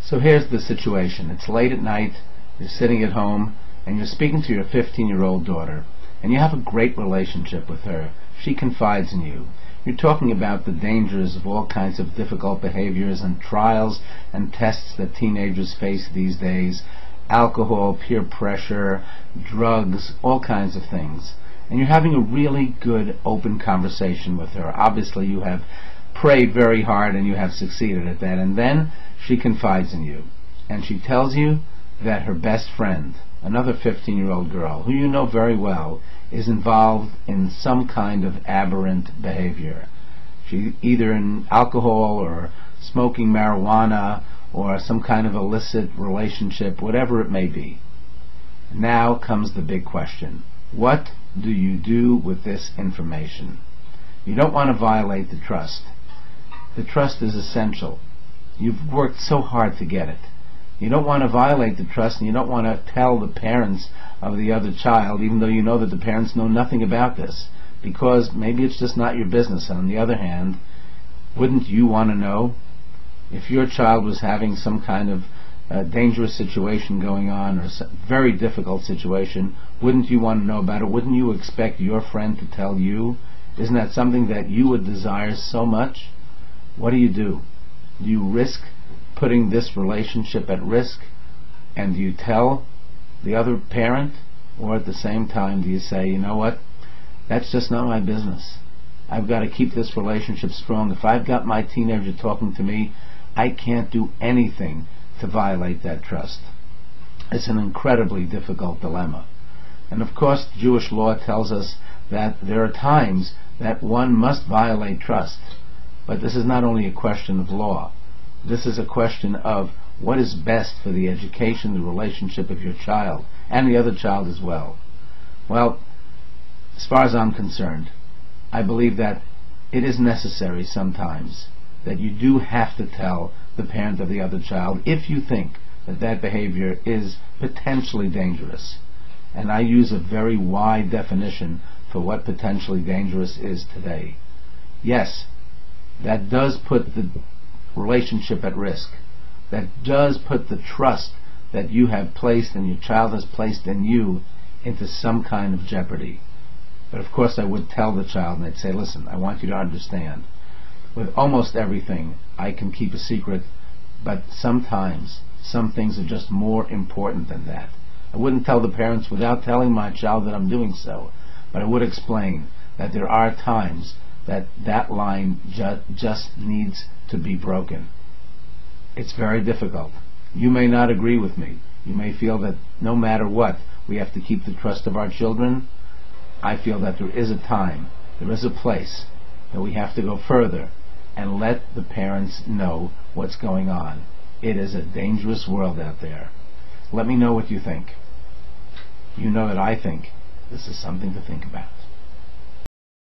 So here's the situation. It's late at night, you're sitting at home, and you're speaking to your 15-year-old daughter, and you have a great relationship with her. She confides in you. You're talking about the dangers of all kinds of difficult behaviors and trials and tests that teenagers face these days, alcohol, peer pressure, drugs, all kinds of things. And you're having a really good, open conversation with her. Obviously, you have prayed very hard and you have succeeded at that. And then she confides in you. And she tells you that her best friend, another 15-year-old girl, who you know very well, is involved in some kind of aberrant behavior. She either in alcohol or smoking marijuana or some kind of illicit relationship, whatever it may be. Now comes the big question. What do you do with this information? You don't want to violate the trust. The trust is essential. You've worked so hard to get it. You don't want to violate the trust, and you don't want to tell the parents of the other child, even though you know that the parents know nothing about this, because maybe it's just not your business. And on the other hand, wouldn't you want to know? If your child was having some kind of dangerous situation going on, or very difficult situation, wouldn't you want to know about it? Wouldn't you expect your friend to tell you? Isn't that something that you would desire so much? What do? Do you risk putting this relationship at risk? And do you tell the other parent? Or at the same time do you say, you know what, that's just not my business. I've got to keep this relationship strong. If I've got my teenager talking to me, I can't do anything to violate that trust. It's an incredibly difficult dilemma. And of course, Jewish law tells us that there are times that one must violate trust. But this is not only a question of law. This is a question of what is best for the education, the relationship of your child, and the other child as well. Well, as far as I'm concerned, I believe that it is necessary sometimes that you do have to tell the parent of the other child if you think that that behavior is potentially dangerous. And I use a very wide definition for what potentially dangerous is today. Yes, that does put the relationship at risk. That does put the trust that you have placed and your child has placed in you into some kind of jeopardy. But of course I would tell the child, and I'd say, listen, I want you to understand, with almost everything I can keep a secret, but sometimes some things are just more important than that. I wouldn't tell the parents without telling my child that I'm doing so, but I would explain that there are times that that line just needs to be broken. It's very difficult. You may not agree with me. You may feel that no matter what, we have to keep the trust of our children. I feel that there is a time, there is a place that we have to go further and let the parents know what's going on. It is a dangerous world out there. Let me know what you think. You know that I think this is something to think about.